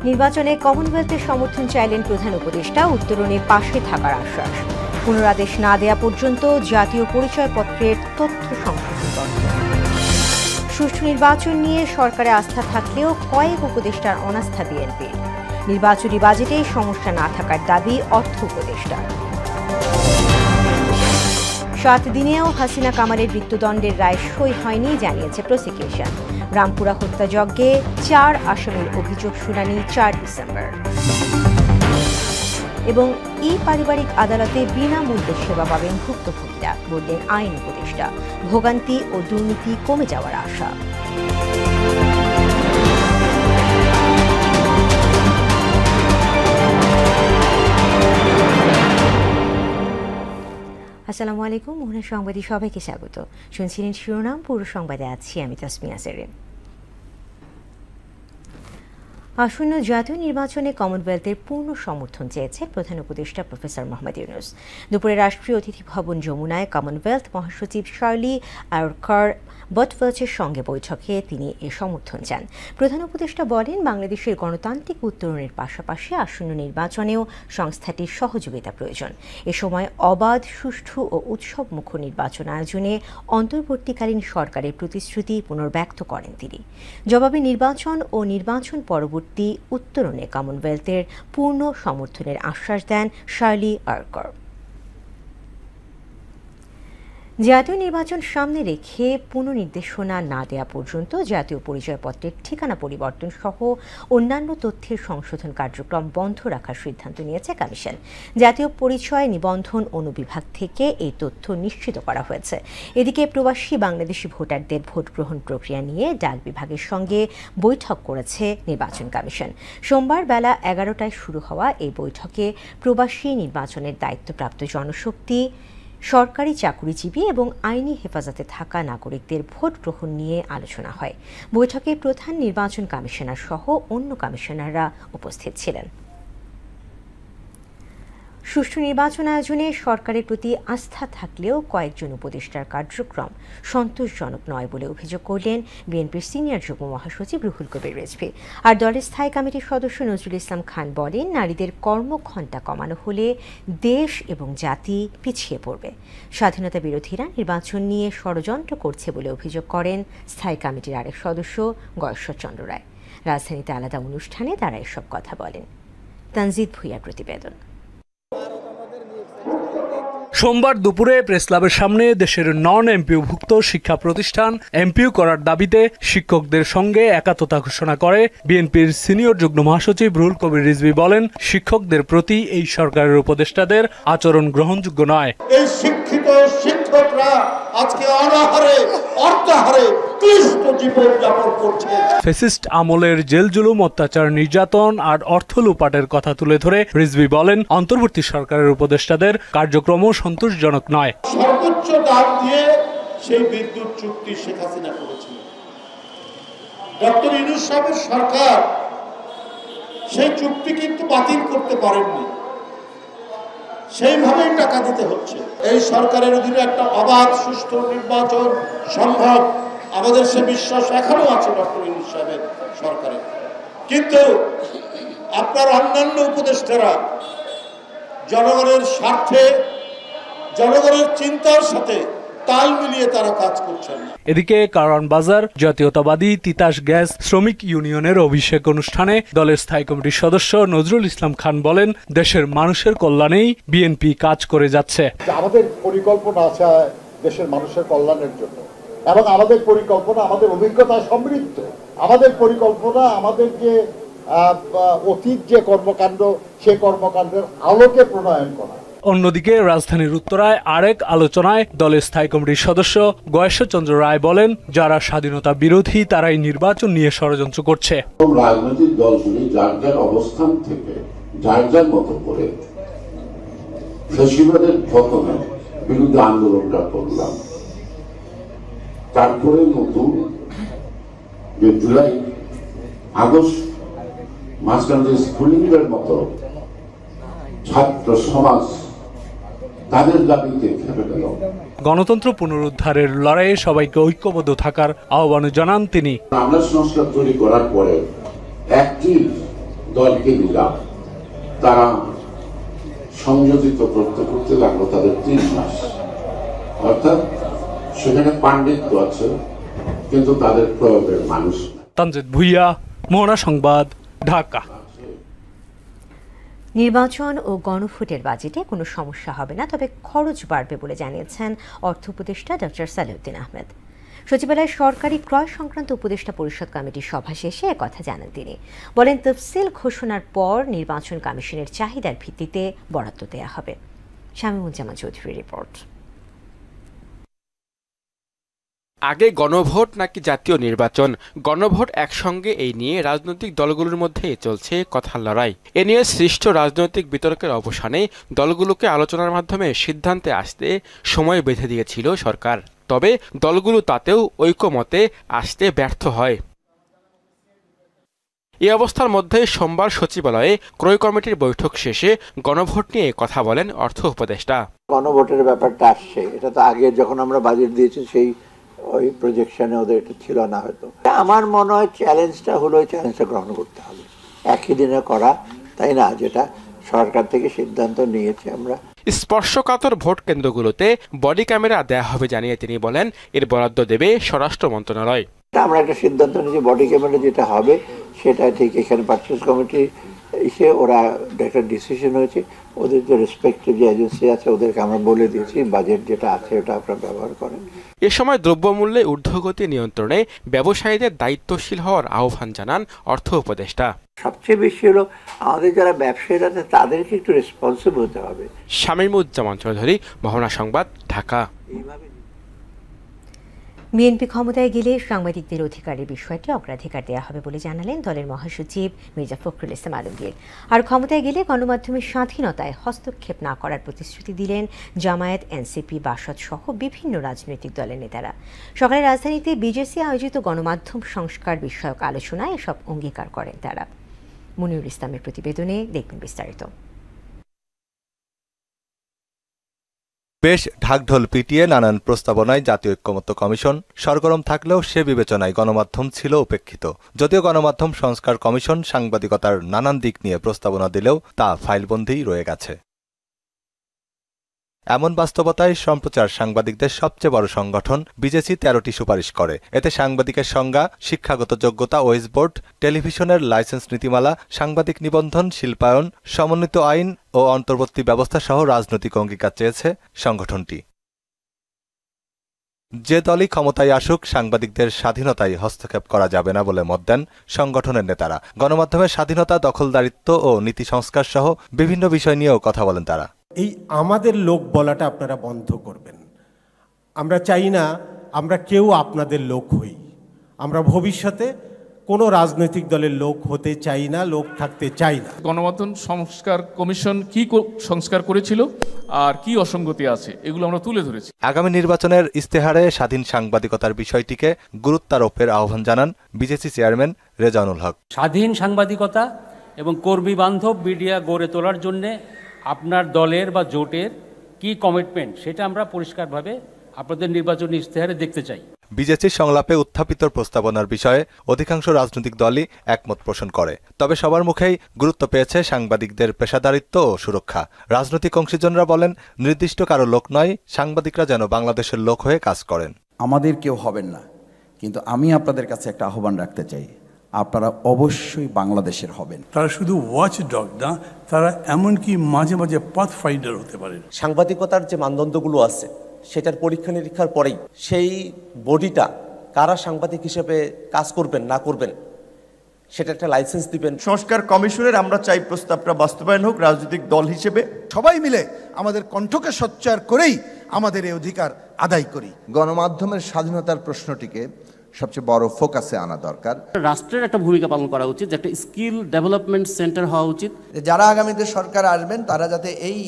নির্বাচনে কমনওয়েলথের সমর্থন চাইলেন প্রধান উপদেষ্টা, উত্তরণের পাশে থাকার আশ্বাস। পুনরাদেশ না দেয়া পর্যন্ত জাতীয় পরিচয়পত্রের তথ্য সংশোধন বন্ধ। সুষ্ঠু নির্বাচন নিয়ে সরকারে আস্থা থাকলেও কয়েক উপদেষ্টার অনাস্থা বিএনপির। নির্বাচনী বাজেটে সমস্যা না থাকার দাবি অর্থ উপদেষ্টার। 7 দিনেও হাসিনা কামালের মৃত্যুদণ্ডের রায় সই হয়নি জানিয়েছে প্রসিকিউশন। রামপুরা হত্যাযজ্ঞে 4 আসামির অভিযোগ শুনানি 4 ডিসেম্বর। এবং পারিবারিক আদালতে বিনামূল্যে সেবা পাবেন ভুক্তভোগীরা, বললেন আইন উপদেষ্টা। ভোগান্তি ও দুর্নীতি কমে যাওয়ার আশা। আসসালামু আলাইকুম, মোহনা সংবাদে সবাইকে স্বাগত। শুনছিলেন শিরোনাম, পুরো সংবাদে আছি আমি তাসমিয়া সেরিন। আসন্ন জাতীয় নির্বাচনে কমনওয়েলথের পূর্ণ সমর্থন চেয়েছে প্রধান উপদেষ্টা প্রফেসর মোহাম্মদ ইউনূস। দুপুরে রাষ্ট্রীয় অতিথি ভবন যমুনায় কমনওয়েলথ মহাসচিব শার্লি আরকার বটফেলচের সঙ্গে বৈঠকে তিনি এ সমর্থন চান। প্রধান উপদেষ্টা বলেন, বাংলাদেশের গণতান্ত্রিক উত্তরণের পাশাপাশি আসন্ন নির্বাচনেও সংস্থাটির সহযোগিতা প্রয়োজন। এ সময় অবাধ, সুষ্ঠু ও উৎসবমুখর নির্বাচন আয়োজনে অন্তর্বর্তীকালীন সরকারের প্রতিশ্রুতি পুনর্ব্যক্ত করেন তিনি। জবাবে নির্বাচন ও নির্বাচন পরবর্তী উত্তরণে কমনওয়েলথের পূর্ণ সমর্থনের আশ্বাস দেন শার্লি আরকার। জাতীয় নির্বাচন সামনে রেখে পুনর্নির্দেশনা না দেওয়া পর্যন্ত জাতীয় পরিচয়পত্রের ঠিকানা পরিবর্তন সহ অন্যান্য তথ্যের সংশোধন কার্যক্রম বন্ধ রাখার সিদ্ধান্ত নিয়েছে কমিশন। জাতীয় পরিচয় নিবন্ধন অনুবিভাগ থেকে এই তথ্য নিশ্চিত করা হয়েছে। এদিকে প্রবাসী বাংলাদেশি ভোটারদের ভোট গ্রহণ প্রক্রিয়া নিয়ে ডাক বিভাগের সঙ্গে বৈঠক করেছে নির্বাচন কমিশন। সোমবার বেলা 11টায় শুরু হওয়া এই বৈঠকে প্রবাসী নির্বাচনের দায়িত্বপ্রাপ্ত জনশক্তি, সরকারি চাকুরিজীবী এবং আইনি হেফাজতে থাকা নাগরিকদের ভোট গ্রহণ নিয়ে আলোচনা হয়। বৈঠকে প্রধান নির্বাচন কমিশনার সহ অন্য কমিশনাররা উপস্থিত ছিলেন। সুষ্ঠু নির্বাচন আয়োজনে সরকারের প্রতি আস্থা থাকলেও কয়েকজন উপদেষ্টার কার্যক্রম সন্তোষজনক নয় বলে অভিযোগ করলেন বিএনপির সিনিয়র যুগ্ম মহাসচিব রুহুল কবির রিজভী। আর দলের স্থায়ী কমিটির সদস্য নজরুল ইসলাম খান বলেন, নারীদের কর্মঘণ্টা কমানো হলে দেশ এবং জাতি পিছিয়ে পড়বে। স্বাধীনতা বিরোধীরা নির্বাচন নিয়ে ষড়যন্ত্র করছে বলে অভিযোগ করেন স্থায়ী কমিটির আরেক সদস্য গয়েশ্বর চন্দ্র রায়। রাজধানীতে আলাদা অনুষ্ঠানে তারা এসব কথা বলেন। তানজিদ ভুঁইয়ার প্রতিবেদন। সোমবার দুপুরে প্রেস ক্লাবের সামনে দেশের নন এমপিওভুক্ত শিক্ষা প্রতিষ্ঠান এমপিও করার দাবিতে শিক্ষকদের সঙ্গে একাত্মতা ঘোষণা করে বিএনপির সিনিয়র যুগ্ম মহাসচিব রুহুল কবির রিজভী বলেন, শিক্ষকদের প্রতি এই সরকারের উপদেষ্টাদের আচরণ গ্রহণযোগ্য নয়। এই শিক্ষিত শিক্ষকরা আজকে অনাহারে অর্থাহারে ক্লিষ্ট জীবন যাপন করছে। ফ্যাসিস্ট আমলের জেল জুলুম, অত্যাচার, নির্যাতন আর অর্থ লুপাটের কথা তুলে ধরে রিজভী বলেন, অন্তর্বর্তী সরকারের উপদেষ্টাদের কার্যক্রম সন্তোষজনক নয়। সর্বোচ্চ দাম দিয়ে সেই বিদ্যুৎ চুক্তি শেখ হাসিনা করেছিল। ডক্টর ইউনূস সাহেবের সরকার সেই চুক্তি কিন্তু বাতিল করতে পারেননি, সেইভাবেই টাকা দিতে হচ্ছে। এই সরকারের অধীনে একটা অবাধ সুষ্ঠু নির্বাচন সম্ভব, আমাদের সে বিশ্বাস এখনো আছে ডক্টর ইউনূস সাহেবের সরকারে। কিন্তু আপনার অন্যান্য উপদেষ্টারা জনগণের স্বার্থে, জনগণের চিন্তার সাথে তাল মিলিয়ে তারা কাজ করছেন। এদিকে কারওয়ান বাজার জাতীয়তাবাদী তিতাস গ্যাস শ্রমিক ইউনিয়নের অভিষেক অনুষ্ঠানে দলের স্থায়ী কমিটির সদস্য নজরুল ইসলাম খান বলেন, দেশের মানুষের কল্যাণেই বিএনপি কাজ করে যাচ্ছে। আমাদের পরিকল্পনা আছে দেশের মানুষের কল্যাণের জন্য, এবং আমাদের পরিকল্পনা আমাদের অভিজ্ঞতা সমৃদ্ধ। আমাদের পরিকল্পনা আমাদের যে অতীত যে কর্মকাণ্ড, সে কর্মকাণ্ডের আলোকে প্রণয়ন করা। অন্যদিকে রাজধানীর উত্তরায় আরেক আলোচনায় দলের স্থায়ী কমিটির সদস্য গয়েশ্বর চন্দ্র রায় বলেন, যারা স্বাধীনতা বিরোধী তারাই নির্বাচন নিয়ে ষড়যন্ত্র করছে। রাজনৈতিক দলগুলি যার যার অবস্থান থেকে যার যার মতো করে ফ্যাসিবাদের পতনের বিরুদ্ধে আন্দোলনটা করলাম। তারপরে নতুন যে জুলাই আগস্ট মাঝখানে স্কুলিংয়ের মতো ছাত্র সমাজ তাদের দাবিতে খেপে গেল। গণতন্ত্র পুনরুদ্ধারের লড়াইয়ে সবাইকে ঐক্যবদ্ধ থাকার আহ্বান জানান তিনি। আমরা সংস্কার তৈরি করার পরে একটি দলকে দিলাম, তারা সংযোজিত করতে লাগলো তাদের 3 মাস। অর্থাৎ সেখানে পাণ্ডিত্য আছে, কিন্তু তাদের প্রয়োগের মানুষ। তানজিদ ভুইয়া, মোহনা সংবাদ, ঢাকা। নির্বাচন ও গণভোটের বাজেটে কোনো সমস্যা হবে না, তবে খরচ বাড়বে বলে জানিয়েছেন অর্থ উপদেষ্টা ডক্টর সালেউদ্দিন আহমেদ। সচিবালয়ে সরকারি ক্রয় সংক্রান্ত উপদেষ্টা পরিষদ কমিটির সভা শেষে একথা জানান তিনি। বলেন, তফসিল ঘোষণার পর নির্বাচন কমিশনের চাহিদার ভিত্তিতে বরাদ্দ দেওয়া হবে। শামীমুজ্জামান চৌধুরীর রিপোর্ট। আগে গণভোট নাকি জাতীয় নির্বাচন, গণভোট একসঙ্গে, এই নিয়ে রাজনৈতিক দলগুলোর মধ্যে চলছে কথার লড়াই। এ নিয়ে সৃষ্ট রাজনৈতিক বিতর্কের অবসানে দলগুলোকে আলোচনার মাধ্যমে সিদ্ধান্তে আসতে সময় বেঁধে দিয়েছিল সরকার। তবে দলগুলো তাতেও ঐকমতে আসতে ব্যর্থ হয়। এই অবস্থার মধ্যে সোমবার সচিবালয়ে ক্রয় কমিটির বৈঠক শেষে গণভোট নিয়ে কথা বলেন অর্থ উপদেষ্টা। গণভোটের ব্যাপারটা আসছে, এটা তো আগে যখন আমরা বাজেট দিয়েছি সেই ওই প্রজেকশনে ওদের এটা ছিল না হয়তো। আমার মনে হয় চ্যালেঞ্জটা হলো, ওই চ্যালেঞ্জটা গ্রহণ করতে হবে, একই দিনে করা, তাই না, যেটা সরকার থেকে সিদ্ধান্ত নিয়েছে। আমরা স্পর্শকাতর ভোট কেন্দ্রগুলোতে বডি ক্যামেরা দেয়া হবে জানিয়ে তিনি বলেন, এর বরাদ্দ দেবে স্বরাষ্ট্র মন্ত্রণালয়। আমরা একটা সিদ্ধান্ত নিয়েছি, বডি ক্যামেরা যেটা হবে সেটা ঠিক এখানে পারচেজ কমিটি এসে ওরা একটা ডিসিশন হয়েছে, ওদের যে রেসপেক্টিভ যে এজেন্সি আছে ওদেরকে আমরা বলে দিয়েছি বাজেট যেটা আছে ওটা আপনারা ব্যবহার করেন। এ সময় দ্রব্যমূল্যে ঊর্ধ্বগতি নিয়ন্ত্রণে ব্যবসায়ীদের দায়িত্বশীল হওয়ার আহ্বান জানান অর্থ উপদেষ্টা। সবচেয়ে বেশি হলো আমাদের যারা ব্যবসায়ীরা তাদেরকে একটু রেসপন্সিবল হতে হবে। শামীমুজ্জামান চৌধুরী, মোহনা সংবাদ, ঢাকা। বিএনপি ক্ষমতায় গেলে সাংবাদিকদের অধিকারের বিষয়টি অগ্রাধিকার দেওয়া হবে বলে জানালেন দলের মহাসচিব মির্জা ফখরুল ইসলাম আলমগীর। আর ক্ষমতায় গেলে গণমাধ্যমের স্বাধীনতায় হস্তক্ষেপ না করার প্রতিশ্রুতি দিলেন জামায়াত, এনসিপি, বাসদ সহ বিভিন্ন রাজনৈতিক দলের নেতারা। সকালে রাজধানীতে বিজেসি আয়োজিত গণমাধ্যম সংস্কার বিষয়ক আলোচনায় এসব অঙ্গীকার করেন তারা। মনিরুল ইসলামের প্রতিবেদনে দেখবেন বিস্তারিত। বেশ ঢাকঢোল পিটিয়ে নানান প্রস্তাবনায় জাতীয় ঐক্যমত্য কমিশন সরগরম থাকলেও সে বিবেচনায় গণমাধ্যম ছিল উপেক্ষিত। যদিও গণমাধ্যম সংস্কার কমিশন সাংবাদিকতার নানান দিক নিয়ে প্রস্তাবনা দিলেও তা ফাইলবন্দিই রয়ে গেছে। এমন বাস্তবতায় সম্প্রচার সাংবাদিকদের সবচেয়ে বড় সংগঠন বিজেসি 13টি সুপারিশ করে। এতে সাংবাদিকের সংজ্ঞা, শিক্ষাগত যোগ্যতা, ওয়েজ বোর্ড, টেলিভিশনের লাইসেন্স নীতিমালা, সাংবাদিক নিবন্ধন, শিল্পায়ন, সমন্বিত আইন ও অন্তর্বর্তী ব্যবস্থা সহ রাজনৈতিক অঙ্গীকার চেয়েছে সংগঠনটি। যে দলই ক্ষমতায় আসুক, সাংবাদিকদের স্বাধীনতায় হস্তক্ষেপ করা যাবে না বলে মত দেন সংগঠনের নেতারা। গণমাধ্যমের স্বাধীনতা, দখলদারিত্ব ও নীতি সংস্কার সহ বিভিন্ন বিষয় নিয়েও কথা বলেন তারা। এই আমাদের লোক বলাটা আপনারা বন্ধ করবেন। আমরা চাই না আমরা কেউ আপনাদের লোক হই। আমরা ভবিষ্যতে কোনো রাজনৈতিক দলের লোক হতে চাই না, লোক থাকতে চাই না। গণমাধ্যম সংস্কার কমিশন কি সংস্কার করেছিল আর কি অসঙ্গতি আছে এগুলো আমরা তুলে ধরেছি। আগামী নির্বাচনের ইস্তেহারে স্বাধীন সাংবাদিকতার বিষয়টিকে গুরুত্বারোপের আহ্বান জানান বিজেসি চেয়ারম্যান রেজানুল হক। স্বাধীন সাংবাদিকতা এবং কর্মী বান্ধব মিডিয়া গড়ে তোলার জন্য আপনার দলের বা জোটের কি কমিটমেন্ট সেটা আমরা পরিষ্কারভাবে আপনাদের নির্বাচনী ইস্তেহারে দেখতে চাই। বিজেপির সংলাপে উত্থাপিত প্রস্তাবনার বিষয়ে অধিকাংশ রাজনৈতিক দলই একমত পোষণ করে। তবে সবার মুখেই গুরুত্ব পেয়েছে সাংবাদিকদের পেশাদারিত্ব ও সুরক্ষা। রাজনৈতিক অংশীজনরা বলেন, নির্দিষ্ট কারো লোক নয়, সাংবাদিকরা যেন বাংলাদেশের লোক হয়ে কাজ করেন। আমাদের কেউ হবেন না, কিন্তু আমি আপনাদের কাছে একটা আহ্বান রাখতে চাই, আপনারা অবশ্যই বাংলাদেশের হবেন। তারা শুধু ওয়াচ ডগ না, তারা এমনকি মাঝে মাঝে পাথ ফাইন্ডার হতে পারেন। সাংবাদিকতার যে মানদণ্ডগুলো আছে সেটার পরীক্ষা নিরীক্ষার পরেই সেই বডিটা কারা সাংবাদিক হিসেবে কাজ করবেন না করবেন সেটা একটা লাইসেন্স দিবেন। সংস্কার কমিশনের আমরা চাই প্রস্তাবটা বাস্তবায়ন হোক। রাজনৈতিক দল হিসেবে সবাই মিলে আমাদের কণ্ঠকে সোচ্চার করেই আমাদের এই অধিকার আদায় করি। গণমাধ্যমের স্বাধীনতার প্রশ্নটিকে সবচেয়ে বড় ফোকাসে আনা দরকার। রাষ্ট্রের একটা ভূমিকা পালন করা উচিত, একটা স্কিল ডেভেলপমেন্ট সেন্টার হওয়া উচিত। যারা আগামীতে সরকার আসবেন তারা যাতে এই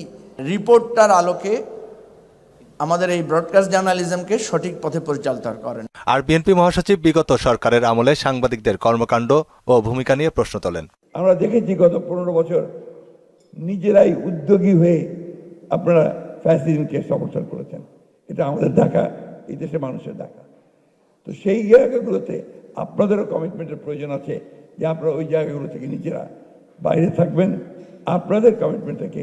রিপোর্টটার আলোকে আমাদের এই ব্রডকাস্ট জার্নালিজমকে সঠিক পথে পরিচালিত করেন। আর বিএনপি মহাসচিব বিগত সরকারের আমলে সাংবাদিকদের কর্মকাণ্ড ও ভূমিকা নিয়ে প্রশ্ন তোলেন। আমরা দেখেছি গত 15 বছর নিজেরাই উদ্যোগী হয়ে আপনারা ফ্যাসিলিটিকে সমর্থন করেছেন। এটা আমাদের ঢাকা, এই দেশের মানুষের ঢাকা। তো সেই জায়গাগুলোতে আপনাদেরও কমিটমেন্টের প্রয়োজন আছে যে আপনারা ওই জায়গাগুলো থেকে নিজেরা বাইরে থাকবেন, আপনাদের কমিটমেন্ট থেকে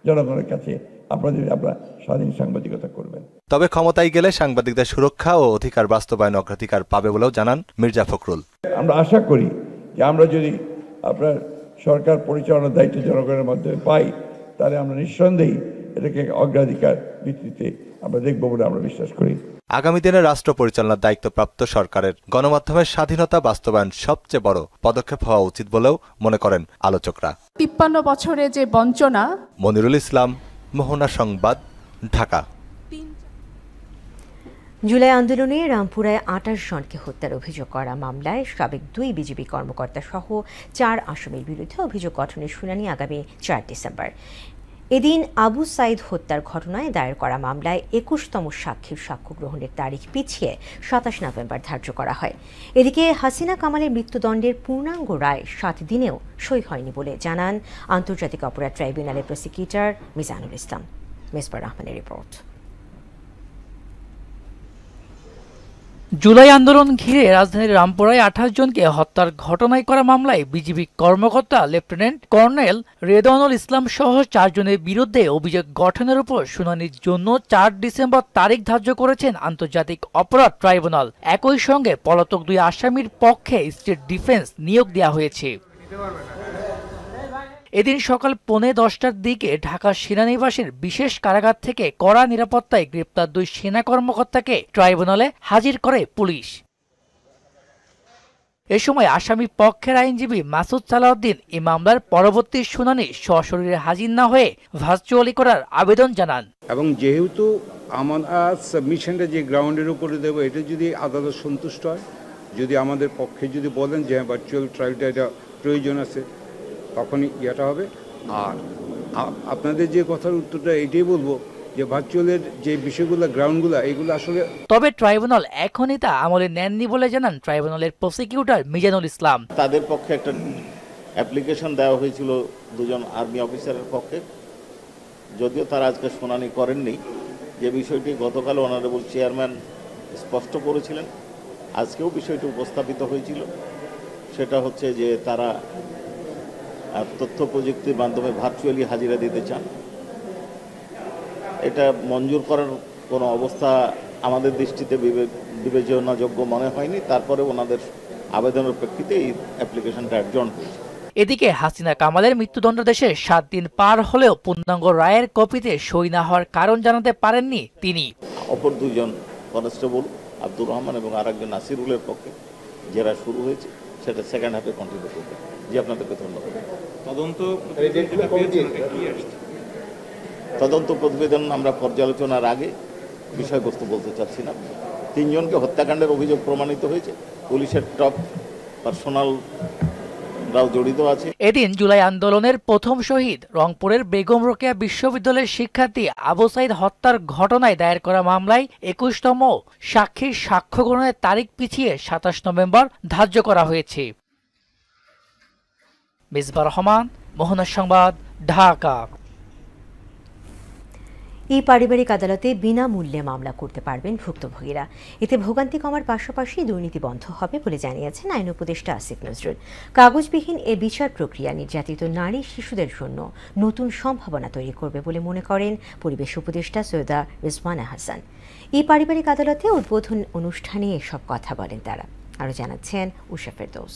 জনগণের কাছে আপনারা স্বাধীন সাংবাদিকতা করবেন। তবে ক্ষমতায় গেলে সাংবাদিকদের সুরক্ষা ও অধিকার বাস্তবায়ন অগ্রাধিকার পাবে বলেও জানান মির্জা ফখরুল। আমরা আশা করি যে আমরা যদি আপনার সরকার পরিচালনার দায়িত্ব জনগণের মাধ্যমে পাই, তাহলে আমরা নিঃসন্দেহে এটাকে অগ্রাধিকার ভিত্তিতে আমরা দেখব বলে আমরা বিশ্বাস করি। আগামী দিনে রাষ্ট্র পরিচালনার দায়িত্বপ্রাপ্ত সরকারের গণমাধ্যমের স্বাধীনতা বাস্তবায়ন সবচেয়ে বড় পদক্ষেপ হওয়া উচিত বলেও মনে করেন আলোচকরা। ৫৩ বছরে যে বঞ্চনা। মনিরুল ইসলাম, মোহনা সংবাদ, ঢাকা। জুলাই আন্দোলনে রামপুরায় ২৮ জনকে হত্যার অভিযোগ করা মামলায় সাবেক ২ বিজেপি কর্মকর্তা সহ ৪ আসামির বিরুদ্ধে অভিযোগ গঠনের শুনানি আগামী ৪ ডিসেম্বর। এদিন আবু সাইদ হত্যার ঘটনায় দায়ের করা মামলায় ২১তম সাক্ষীর সাক্ষ্য গ্রহণের তারিখ পিছিয়ে ২৭ নভেম্বর ধার্য করা হয়। এদিকে হাসিনা কামালের মৃত্যুদণ্ডের পূর্ণাঙ্গ রায় ৭ দিনেও সই হয়নি বলে জানান আন্তর্জাতিক অপরাধ ট্রাইব্যুনালের প্রসিকিউটর মিজানুল ইসলাম। মেসবার রহমানের রিপোর্ট। জুলাই আন্দোলন ঘিরে রাজধানীর রামপুরায় ২৮ জনকে হত্যার ঘটনায় করা মামলায় বিজিবি কর্মকর্তা লেফটেন্যান্ট কর্নেল রেদওয়ানুল ইসলাম সহ ৪ জনের বিরুদ্ধে অভিযোগ গঠনের উপর শুনানির জন্য ৪ ডিসেম্বর তারিখ ধার্য করেছেন আন্তর্জাতিক অপরাধ ট্রাইব্যুনাল। একই সঙ্গে পলাতক ২ আসামির পক্ষে স্টেট ডিফেন্স নিয়োগ দেওয়া হয়েছে। এদিন সকাল ১:১০টার দিকে ঢাকা সেনানিবাসের বিশেষ কারাগার থেকে কড়া নিরাপত্তায় গ্রেপ্তার ২ সেনা কর্মকর্তাকে ট্রাইব্যুনালে হাজির করে পুলিশ। এ সময় আসামি পক্ষের আইনজীবী মাসুদ সালাউদ্দিন এই মামলার পরবর্তী শুনানি সশরীরে হাজির না হয়ে ভার্চুয়ালি করার আবেদন জানান। এবং যেহেতু আমরা সাবমিশনটা যে গ্রাউন্ডের উপরে দেবো, এটা যদি আদালত সন্তুষ্ট হয়, যদি আমাদের পক্ষে যদি বলেন যে ভার্চুয়াল ট্রায়ালটা এটা প্রয়োজন আছে, তখনই ইয়েটা হবে। আর আপনাদের যে কথার উত্তরটা এটাই বলবো যে ভার্চুয়ালের যে বিষয়গুলো গ্রাউন্ডগুলো এগুলো আসলে। তবে ট্রাইব্যুনাল এখনই তা আমলে নেননি বলে জানান ট্রাইব্যুনালের প্রসিকিউটর মিজানুল ইসলাম। তাদের পক্ষে একটা অ্যাপ্লিকেশন দেওয়া হয়েছিল 2 জন আর্মি অফিসারের পক্ষে, যদিও তারা আজকে শুনানি করেননি। যে বিষয়টি গতকাল অনারেবল চেয়ারম্যান স্পষ্ট করেছিলেন, আজকেও বিষয়টি উপস্থাপিত হয়েছিল, সেটা হচ্ছে যে তারা তথ্য প্রযুক্তির মাধ্যমে ভার্চুয়ালি হাজিরা দিতে চান। এটা মঞ্জুর করার কোনো অবস্থা আমাদের দৃষ্টিতে বিবেচনাযোগ্য মনে হয়নি। তারপরে ওনাদের আবেদনের প্রেক্ষিতে এই অ্যাপ্লিকেশনটা অ্যাডজর্ন হয়েছে। এদিকে হাসিনা কামালের মৃত্যুদণ্ডাদেশে 7 দিন পার হলেও পূর্ণাঙ্গ রায়ের কপিতে সই না হওয়ার কারণ জানাতে পারেননি তিনি। অপর 2 জন কনস্টেবল আব্দুর রহমান এবং আরেকজন নাসিরুলের পক্ষে জেরা শুরু হয়েছে, সেটা সেকেন্ড হাফে কন্টিনিউ করবে। জি, আপনাদেরকে ধন্যবাদ। তদন্ত প্রতিবেদন আমরা পর্যালোচনার আগে বিষয়বস্তু বলতে চাচ্ছি না। 3 জনকে হত্যাকাণ্ডের অভিযোগ প্রমাণিত হয়েছে, পুলিশের টপ পার্সোনালরাও জড়িত আছে। এদিন জুলাই আন্দোলনের প্রথম শহীদ রংপুরের বেগম রোকেয়া বিশ্ববিদ্যালয়ের শিক্ষার্থী আবু সাইদ হত্যার ঘটনায় দায়ের করা মামলায় 21তম সাক্ষীর সাক্ষ্য গ্রহণের তারিখ পিছিয়ে 27 নভেম্বর ধার্য করা হয়েছে। মিসবার রহমান, মোহনা সংবাদ, ঢাকা। এই পারিবারিক আদালতে বিনামূল্যে মামলা করতে পারবেন ভুক্তভোগীরা। এতে ভোগান্তি কমার পাশাপাশি দুর্নীতি বন্ধ হবে বলে জানিয়েছেন আইন উপদেষ্টা আসিফ নজরুল। কাগজবিহীন এ বিচার প্রক্রিয়া নির্যাতিত নারী শিশুদের জন্য নতুন সম্ভাবনা তৈরি করবে বলে মনে করেন পরিবেশ উপদেষ্টা সৈয়দা রিজওয়ানা হাসান। এই পারিবারিক আদালতে উদ্বোধন অনুষ্ঠানে এসব কথা বলেন তারা। আরও জানাচ্ছেন উষা ফেরদৌস।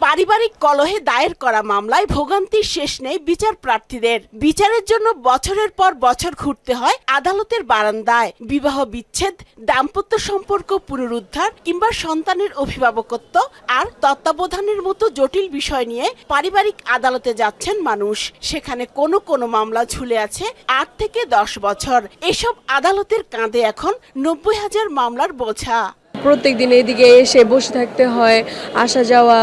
পারিবারিক কলহে দায়ের করা মামলায় ভোগান্তির শেষ নেই বিচার প্রার্থীদের। বিচারের জন্য বছরের পর বছর ঘুরতে হয় আদালতের বারান্দায়। বিবাহ বিচ্ছেদ, দাম্পত্য সম্পর্ক পুনরুদ্ধার কিংবা সন্তানের অভিভাবকত্ব আর তত্ত্বাবধানের মতো জটিল বিষয় নিয়ে পারিবারিক আদালতে যাচ্ছেন মানুষ। সেখানে কোনো কোনো মামলা ঝুলে আছে 8 থেকে 10 বছর। এসব আদালতের কাঁধে এখন 90,000 মামলার বোঝা। প্রত্যেক দিন এদিকে এসে বসে থাকতে হয়, আসা যাওয়া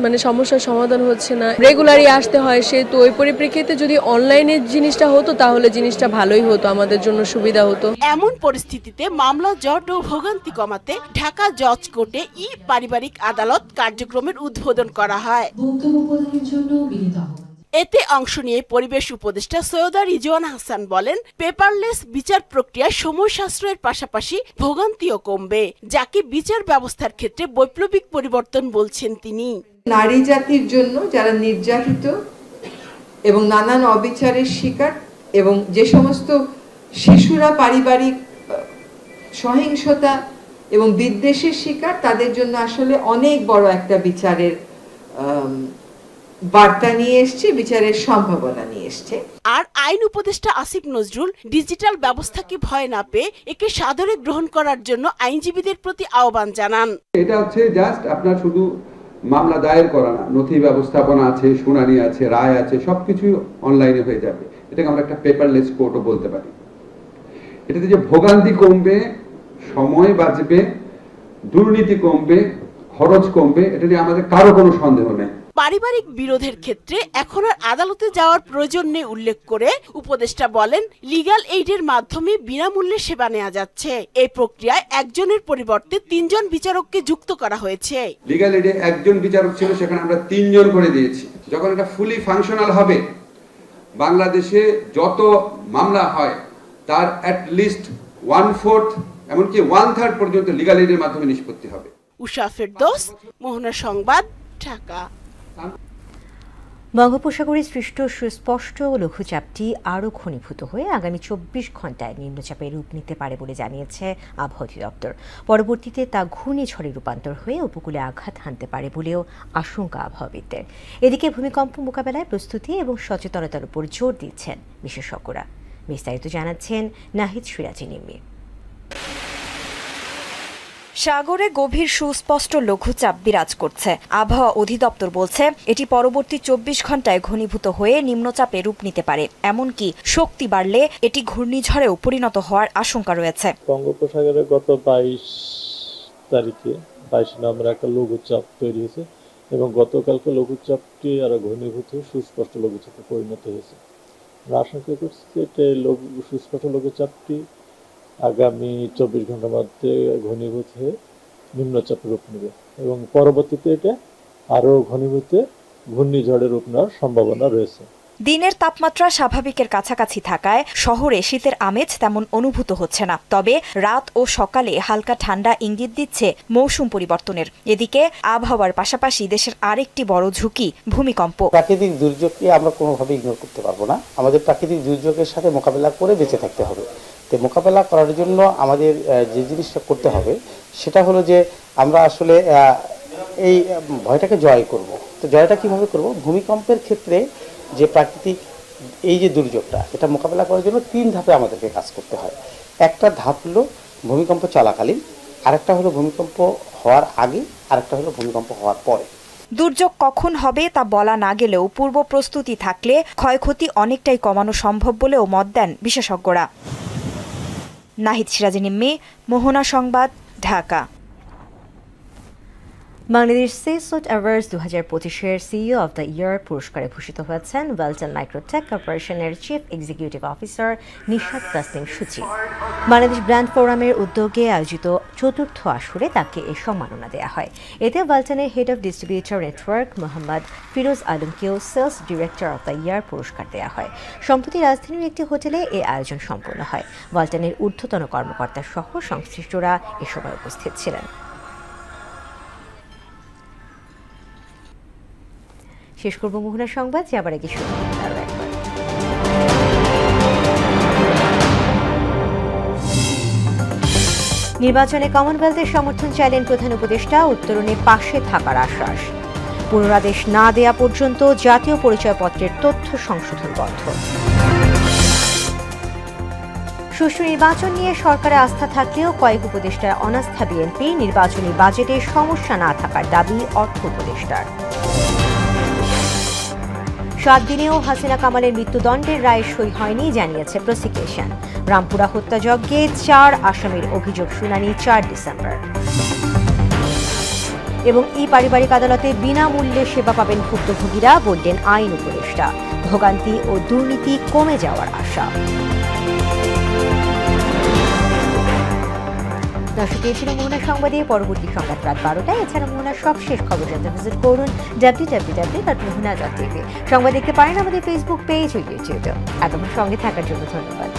মানে সমস্যার সমাধান হচ্ছে না, রেগুলারই আসতে হয়। সেহেতু ওই পরিপ্রেক্ষিতে যদি অনলাইনে জিনিসটা হতো তাহলে জিনিসটা ভালোই হতো, আমাদের জন্য সুবিধা হতো। এমন পরিস্থিতিতে মামলা জট ও ভোগান্তি কমাতে ঢাকা জজ কোর্টে ই পারিবারিক আদালত কার্যক্রমের উদ্বোধন করা হয়। এতে অংশ নিয়ে পরিবেশ উপদেষ্টা সৈয়দা রিজওয়ান হাসান বলেন, পেপারলেস বিচার প্রক্রিয়ায় সময় সাশ্রয়ের পাশাপাশি ভোগান্তিও কমবে, যাকে বিচার ব্যবস্থার ক্ষেত্রে বৈপ্লবিক পরিবর্তন বলছেন তিনি। নারী জাতির জন্য যারা নির্যাতিত এবং নানান অবিচারের শিকার এবং যে সমস্ত শিশুরা পারিবারিক সহিংসতা এবং বিদ্বেষের শিকার, তাদের জন্য আসলে অনেক বড় একটা বিচারের বার্তা নিয়ে এসছে, বিচারের সম্ভাবনা নিয়ে এসছে। আর আইন উপদেষ্টা আসিফ নজরুল ডিজিটাল ব্যবস্থাকে ভয় না পেয়ে একে সাদরে গ্রহণ করার জন্য আইনজীবীদের প্রতি আহ্বান জানান। এটা হচ্ছে জাস্ট আপনার শুধু মামলা দায়ের করা না, নথি ব্যবস্থাপনা আছে, শুনানি আছে, রায় আছে, সবকিছু অনলাইনে হয়ে যাবে। এটাকে আমরা একটা পেপারলেস কোর্টও বলতে পারি। এটাতে যে ভোগান্তি কমবে, সময় বাঁচবে, দুর্নীতি কমবে, খরচ কমবে, এটা নিয়ে আমাদের কারো কোনো সন্দেহ নেই। পারিবারিক বিরোধের ক্ষেত্রে এখন আর আদালতে যাওয়ার প্রয়োজন নেই উল্লেখ করে উপদেষ্টা বলেন, লিগ্যাল এইডের মাধ্যমে বিনামূল্যে সেবা নেওয়া যাচ্ছে। এই প্রক্রিয়ায় একজনের পরিবর্তে 3 জন বিচারককে যুক্ত করা হয়েছে। লিগ্যাল এইডে একজন বিচারক ছিল, সেখানে আমরা 3 জন করে দিয়েছি। যখন এটা ফুলি ফাংশনাল হবে, বাংলাদেশে যত মামলা হয় তার অ্যাটলিস্ট 1/4 এমনকি 1/3 পর্যন্ত লিগ্যাল এইডের মাধ্যমে নিষ্পত্তি হবে। উষা ফেরদৌস, মোহনা সংবাদ, ঢাকা। বঙ্গোপসাগরে সৃষ্ট সুস্পষ্ট লঘুচাপটি আরও ঘনীভূত হয়ে আগামী 24 ঘন্টায় নিম্নচাপে রূপ নিতে পারে বলে জানিয়েছে আবহাওয়া অধিদপ্তর। পরবর্তীতে তা ঘূর্ণিঝড়ে রূপান্তর হয়ে উপকূলে আঘাত হানতে পারে বলেও আশঙ্কা আবহাওয়াবিদদের। এদিকে ভূমিকম্প মোকাবেলায় প্রস্তুতি এবং সচেতনতার উপর জোর দিচ্ছেন বিশেষজ্ঞরা। বিস্তারিত জানাচ্ছেন নাহিদ সিরাজি নিম্মি। সাগরে গভীর সুস্পষ্ট লঘুচাপ বিরাজ করছে। আবহাওয়া অধিদপ্তর বলছে এটি পরবর্তী 24 ঘন্টায় ঘনীভূত হয়ে নিম্নচাপে রূপ নিতে পারে, এমনকি শক্তি বাড়লে এটি ঘূর্ণিঝড়েও পরিণত হওয়ার আশঙ্কা রয়েছে। বঙ্গোপসাগরে গত 22 তারিখে 22 নভেম্বর একটা লঘুচাপ তৈরি হয়েছে এবং গতকালকে লঘুচাপটি আরো ঘনীভূত হয়ে সুস্পষ্ট লঘুচাপে পরিণত হয়েছে। আমরা আশঙ্কা করছি যে সুস্পষ্ট লঘুচাপটি আগামী 24 ঘন্টার মধ্যে ঘনীভূত হয়ে নিম্নচাপে রূপ নেবে এবং পরবর্তীতে এটা আরও ঘনীভূত ঘূর্ণিঝড়ের রূপ নেওয়ার সম্ভাবনা রয়েছে। দিনের তাপমাত্রা স্বাভাবিকের কাছাকাছি থাকায় শহরে শীতের আমেজ তেমন অনুভূত হচ্ছে না, তবে রাত ও সকালে হালকা ঠান্ডা ইঙ্গিত দিচ্ছে মৌসুম পরিবর্তনের। এদিকে আবহাওয়ার পাশাপাশি দেশের আরেকটি বড় ঝুঁকি ভূমিকম্প। প্রাকৃতিক দুর্যোগকে আমরা কোনোভাবে ইগনোর করতে পারবো না। আমাদের প্রাকৃতিক দুর্যোগের সাথে মোকাবেলা করে বেঁচে থাকতে হবে। তো মোকাবেলা করার জন্য আমাদের যে জিনিসটা করতে হবে সেটা হলো যে আমরা আসলে এই ভয়টাকে জয় করব। তো জয়টা কিভাবে করব? ভূমিকম্পের ক্ষেত্রে যে প্রাকৃতিক এই যে দুর্যোগটা, এটা মোকাবেলা করার জন্য 3 ধাপে আমাদেরকে কাজ করতে হয়। একটা ধাপ হলো ভূমিকম্প চলাকালীন, আরেকটা হলো ভূমিকম্প হওয়ার আগে, আরেকটা হলো ভূমিকম্প হওয়ার পরে। দুর্যোগ কখন হবে তা বলা না গেলেও পূর্ব প্রস্তুতি থাকলে ক্ষয়ক্ষতি অনেকটাই কমানো সম্ভব বলেও মত দেন বিশেষজ্ঞরা। নাহিদ সিরাজি নিম্মি, মোহনা সংবাদ, ঢাকা। বাংলাদেশ সেসোট অ্যাওয়ার্ডস 2025-এর সিইও অব দ্য ইয়ার পুরস্কারে ভূষিত হয়েছেন ওয়েলটন মাইক্রোটেক কর্পোরেশনের chief executive officer Nishat Tasnim Suchi. Bangladesh brand ফোরামের উদ্যোগে আয়োজিত 4র্থ আসরে তাকে এই সম্মাননা দেওয়া হয়। এতে ওয়েলটনের head of distributor network Mohammad Firoz আলমকেও sales director of the year পুরস্কার দেওয়া হয়। সম্প্রতি রাজধানীর একটি হোটেলে এই আয়োজন সম্পন্ন হয়। ওয়েলটনের ঊর্ধ্বতন কর্মকর্তা সহ সংশ্লিষ্টরা এ সময় উপস্থিত ছিলেন। শেষ করব মোহনা সংবাদ, যাবার আগে শুরু আরও একবার। নির্বাচনে কমনওয়েলথের সমর্থন চাইলেন প্রধান উপদেষ্টা, উত্তরণে পাশে থাকার আশ্বাস। পুনরাদেশ না দেয়া পর্যন্ত জাতীয় পরিচয়পত্রের তথ্য সংশোধন বন্ধ। সুষ্ঠু নির্বাচন নিয়ে সরকারে আস্থা থাকলেও কয়েক উপদেষ্টার অনাস্থা বিএনপি, নির্বাচনী বাজেটে সমস্যা না থাকার দাবি অর্থ উপদেষ্টার। 7 দিনেও হাসিনা কামালের মৃত্যুদণ্ডের রায় সই হয়নি জানিয়েছে প্রসিকিউশন। রামপুরা হত্যাযজ্ঞে 4 আসামির অভিযোগ শুনানি 4 ডিসেম্বর। এবং পারিবারিক আদালতে বিনামূল্যে সেবা পাবেন ভুক্তভোগীরা, বললেন আইন উপদেষ্টা। ভোগান্তি ও দুর্নীতি কমে যাওয়ার আশা। দর্শক, এই ছিল মোহনা সংবাদে। পরবর্তী সংবাদ রাত 12টায়। এছাড়া মোহনার সবশেষ খবর জানতে ভিজিট করুন www.mohana.tv। সংবাদ দেখতে পারেন আমাদের ফেসবুক পেজ ও ইউটিউবে। এতক্ষণ সঙ্গে থাকার জন্য ধন্যবাদ।